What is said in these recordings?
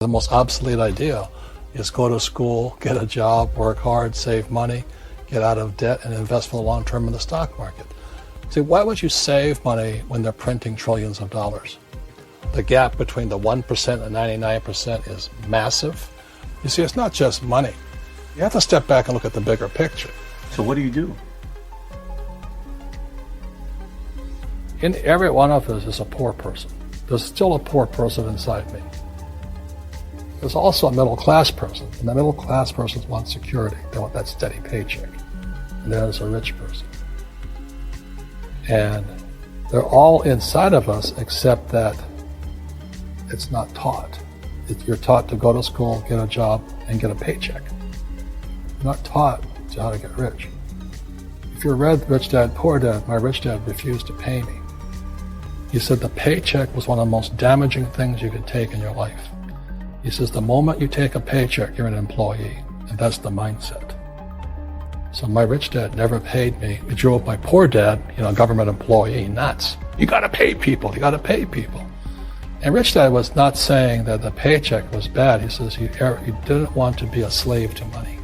The most obsolete idea is go to school, get a job, work hard, save money, get out of debt, and invest for the long term in the stock market. See, why would you save money when they're printing trillions of dollars? The gap between the 1% and 99% is massive. You see, it's not just money. You have to step back and look at the bigger picture. So what do you do? In every one of us is a poor person. There's still a poor person inside me. There's also a middle class person, and the middle class person wants security. They want that steady paycheck. And there's a rich person. And they're all inside of us, except that it's not taught. You're taught to go to school, get a job, and get a paycheck. You're not taught to how to get rich. If you read Rich Dad, Poor Dad, my rich dad refused to pay me. He said the paycheck was one of the most damaging things you could take in your life. He says the moment you take a paycheck, you're an employee, and that's the mindset. So my rich dad never paid me. He drove my poor dad, government employee, nuts. You gotta pay people, you gotta pay people. And Rich Dad was not saying that the paycheck was bad. He says he didn't want to be a slave to money.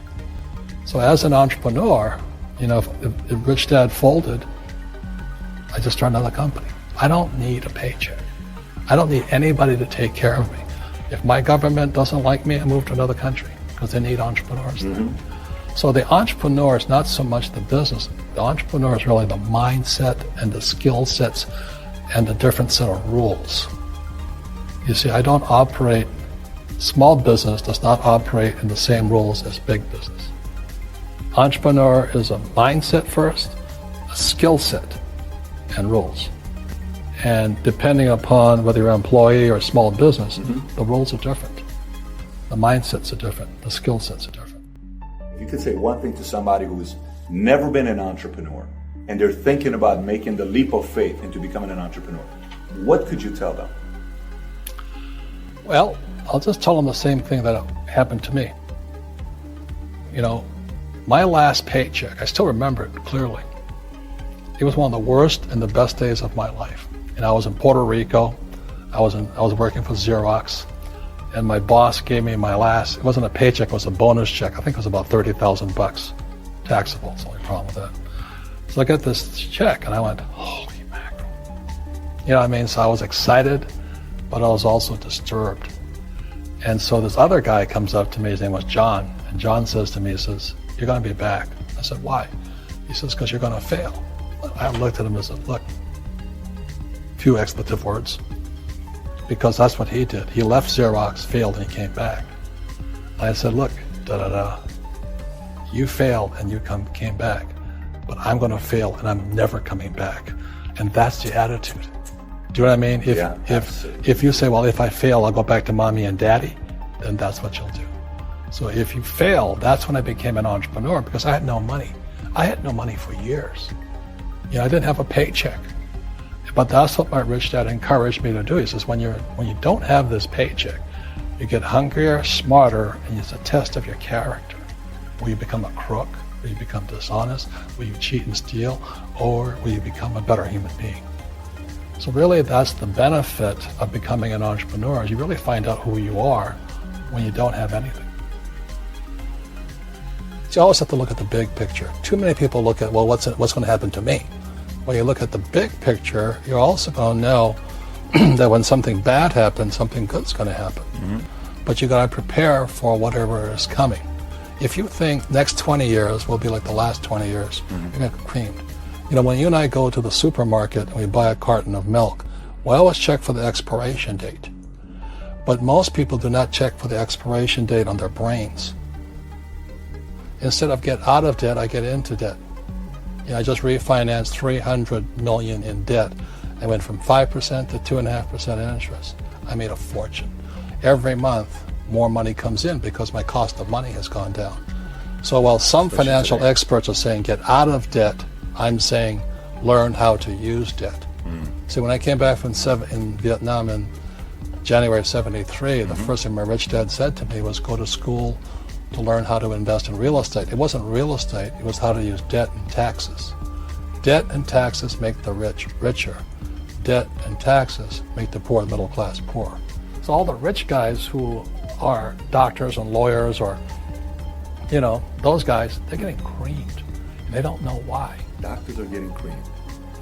So as an entrepreneur, if Rich Dad folded, I just started another company. I don't need a paycheck. I don't need anybody to take care of me. If my government doesn't like me, I move to another country because they need entrepreneurs there. So the entrepreneur is not so much the business. The entrepreneur is really the mindset and the skill sets and the different set of rules. You see, I don't operate, small business does not operate in the same rules as big business. Entrepreneur is a mindset first, a skill set, and rules. And depending upon whether you're an employee or a small business, the rules are different. The mindsets are different. The skill sets are different. If you could say one thing to somebody who's never been an entrepreneur and they're thinking about making the leap of faith into becoming an entrepreneur, what could you tell them? Well, I'll just tell them the same thing that happened to me. My last paycheck, I still remember it clearly. It was one of the worst and the best days of my life. And I was in Puerto Rico. I was working for Xerox, and my boss gave me my last. It wasn't a paycheck; it was a bonus check. I think it was about $30,000, taxable. It's the only problem with that. So I got this check, and I went, "Holy mackerel!" You know what I mean? So I was excited, but I was also disturbed. And so this other guy comes up to me. His name was John, and John says to me, he says, "You're going to be back." I said, "Why?" He says, "Because you're going to fail." I looked at him and said, "Look." Few expletive words, because that's what he did. He left Xerox, failed, and he came back. And I said, "Look, you failed and you came back, but I'm going to fail and I'm never coming back." And that's the attitude. Do you know what I mean? If you say, "Well, if I fail, I'll go back to mommy and daddy," then that's what you'll do. So if you fail, that's when I became an entrepreneur, because I had no money. I had no money for years. I didn't have a paycheck. But that's what my rich dad encouraged me to do. He says, when you don't have this paycheck, you get hungrier, smarter, and it's a test of your character. Will you become a crook? Will you become dishonest? Will you cheat and steal? Or will you become a better human being? So really, that's the benefit of becoming an entrepreneur, is you really find out who you are when you don't have anything. So you always have to look at the big picture. Too many people look at, well, what's going to happen to me? When you look at the big picture, you're also going to know that when something bad happens, something good's going to happen. But you got to prepare for whatever is coming. If you think next 20 years will be like the last 20 years, you're going to get creamed. When you and I go to the supermarket and we buy a carton of milk, we always check for the expiration date. But most people do not check for the expiration date on their brains. Instead of get out of debt, I get into debt. I just refinanced $300 million in debt. I went from 5% to 2.5% interest. I made a fortune. Every month, more money comes in because my cost of money has gone down. So while some financial experts are saying get out of debt, I'm saying learn how to use debt. See, when I came back from in Vietnam in January of '73, the first thing my rich dad said to me was go to school to learn how to invest in real estate. It wasn't real estate, it was how to use debt and taxes. Debt and taxes make the rich richer. Debt and taxes make the poor, middle class, poor. So all the rich guys who are doctors and lawyers or, those guys, they're getting creamed. And they don't know why. Doctors are getting creamed.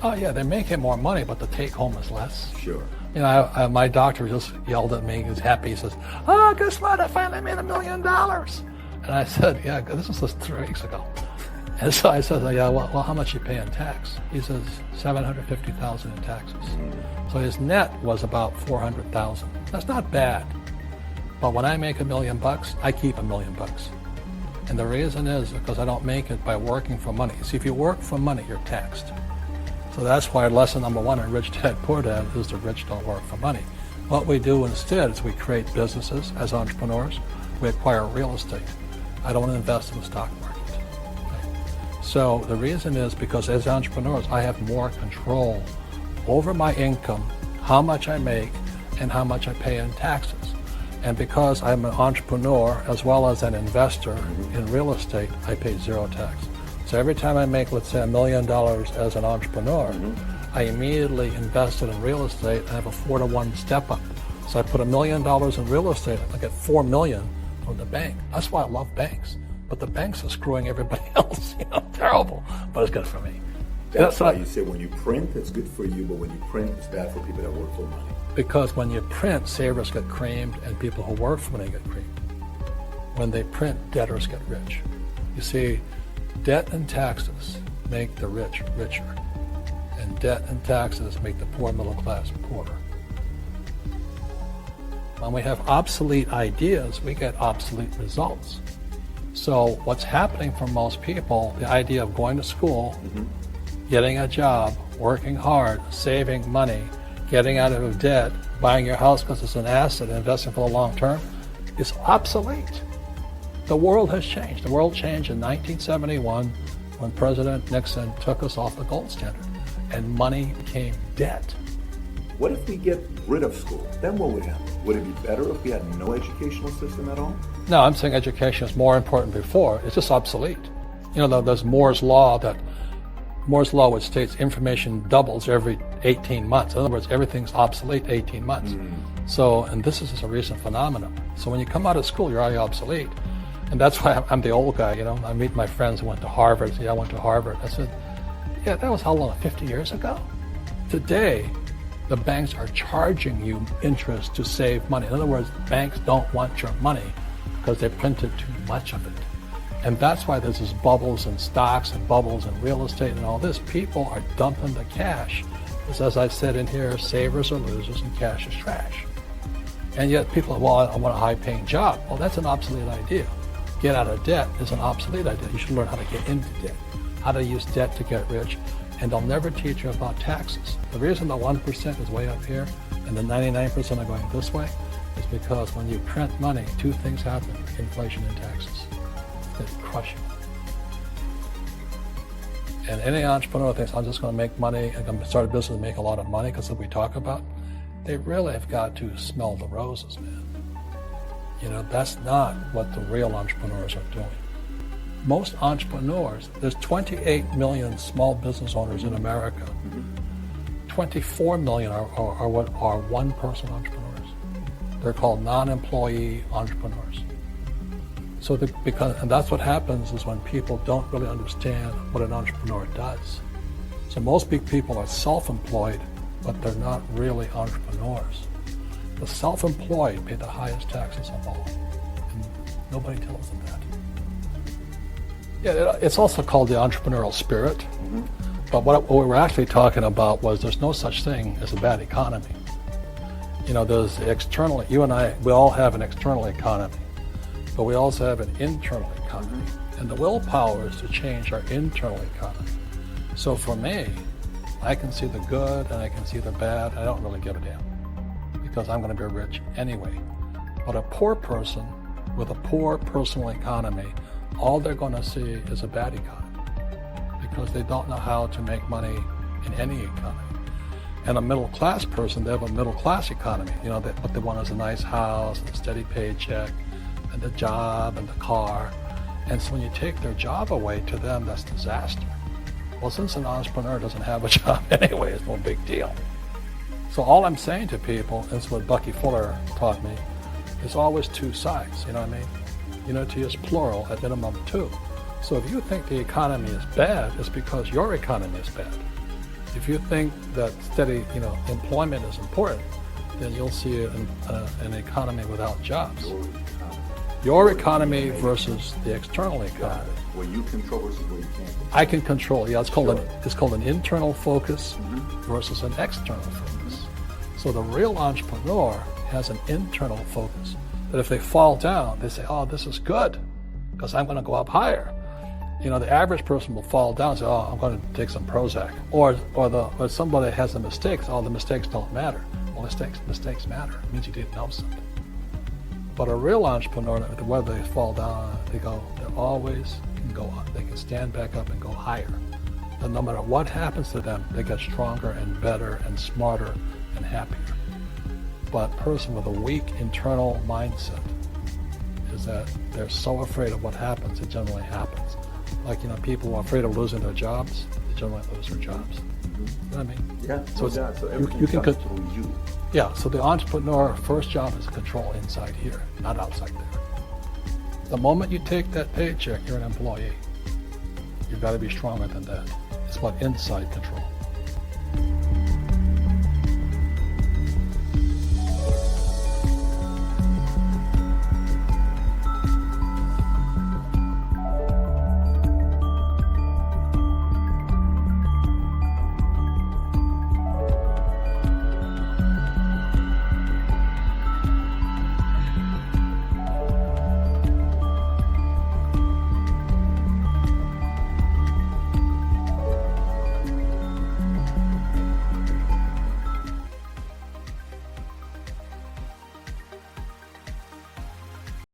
Oh yeah, they're making more money, but the take home is less. Sure. My doctor just yelled at me. He's happy. He says, "Oh, guess what? I finally made $1 million." And I said, "Yeah, this was just 3 weeks ago." And so I said, "Yeah, well, how much you pay in tax?" He says, $750,000 in taxes. So his net was about $400,000. That's not bad. But when I make $1 million, I keep $1 million. And the reason is because I don't make it by working for money. See, if you work for money, you're taxed. So that's why lesson number 1 in Rich Dad Poor Dad is the rich don't work for money. What we do instead is we create businesses as entrepreneurs. We acquire real estate. I don't invest in the stock market. Okay. So the reason is because as entrepreneurs, I have more control over my income, how much I make, and how much I pay in taxes. And because I'm an entrepreneur as well as an investor in real estate, I pay 0 tax. So every time I make, let's say, $1 million as an entrepreneur, I immediately invested in real estate and have a 4-to-1 step up. So I put $1 million in real estate, I get $4 million from the bank. That's why I love banks. But the banks are screwing everybody else, terrible. But it's good for me. That's why you say when you print, it's good for you, but when you print, it's bad for people that work for money. Because when you print, savers get creamed and people who work for money get creamed. When they print, debtors get rich. You see, debt and taxes make the rich richer, and debt and taxes make the poor middle class poorer. When we have obsolete ideas, we get obsolete results. So what's happening for most people, the idea of going to school, getting a job, working hard, saving money, getting out of debt, buying your house because it's an asset, investing for the long term, is obsolete. The world has changed. The world changed in 1971 when President Nixon took us off the gold standard and money became debt. What if we get rid of school? Then what would happen? Would it be better if we had no educational system at all? No, I'm saying education is more important before. It's just obsolete. There's Moore's Law which states information doubles every 18 months. In other words, everything's obsolete 18 months. So, and this is just a recent phenomenon. So when you come out of school, you're already obsolete. And that's why I'm the old guy, I meet my friends who went to Harvard. I went to Harvard. I said, yeah, that was how long, 50 years ago? Today, the banks are charging you interest to save money. In other words, banks don't want your money because they printed too much of it. And that's why there's this bubbles in stocks and bubbles in real estate and all this. People are dumping the cash. Because as I said in here, savers are losers and cash is trash. And yet people are, well, I want a high-paying job. Well, that's an obsolete idea. Get out of debt is an obsolete idea. You should learn how to get into debt, how to use debt to get rich. And they'll never teach you about taxes. The reason the 1% is way up here and the 99% are going this way is because when you print money, 2 things happen, inflation and taxes. They crush you. And any entrepreneur thinks, I'm just going to make money and I'm going to start a business and make a lot of money because that's what we talk about. They really have got to smell the roses, man. That's not what the real entrepreneurs are doing. Most entrepreneurs, there's 28 million small business owners in America. 24 million are what are one-person entrepreneurs. They're called non-employee entrepreneurs. So and that's what happens is when people don't really understand what an entrepreneur does. So most big people are self-employed, but they're not really entrepreneurs. The self-employed pay the highest taxes of all, and nobody tells them that. Yeah, it's also called the entrepreneurial spirit, but what we were actually talking about was there's no such thing as a bad economy. There's external, you and I, we all have an external economy, but we also have an internal economy. And the willpower is to change our internal economy. So for me, I can see the good and I can see the bad. I don't really give a damn because I'm going to be rich anyway. But a poor person with a poor personal economy, all they're going to see is a bad economy because they don't know how to make money in any economy. And a middle class person, they have a middle class economy. What they want is a nice house, and a steady paycheck, and the job, and the car. And so when you take their job away, to them, that's disaster. Well, since an entrepreneur doesn't have a job anyway, it's no big deal. So all I'm saying to people is what Bucky Fuller taught me, There's always two sides, you know what I mean? Unity is plural, at minimum two. So if you think the economy is bad, it's because your economy is bad. If you think that steady, employment is important, then you'll see an economy without jobs. Your economy versus the external economy. Where you control versus where you can't control. I can control. Yeah, it's called an internal focus versus an external focus. So the real entrepreneur has an internal focus. That if they fall down, they say, "Oh, this is good, because I'm going to go up higher." The average person will fall down and say, "Oh, I'm going to take some Prozac," or somebody has a mistake. "Oh, the mistakes don't matter." Well, mistakes matter. It means you didn't know something. But a real entrepreneur, whether they fall down, they always can go up. They can stand back up and go higher. And no matter what happens to them, they get stronger and better and smarter and happier. But a person with a weak internal mindset is that they're so afraid of what happens, it generally happens. Like, people who are afraid of losing their jobs, they generally lose their jobs. You know what I mean? Yeah. So everything you can comes through you. Yeah, so the entrepreneur first job is control inside here, not outside there. The moment you take that paycheck, you're an employee. You've got to be stronger than that. It's about inside control.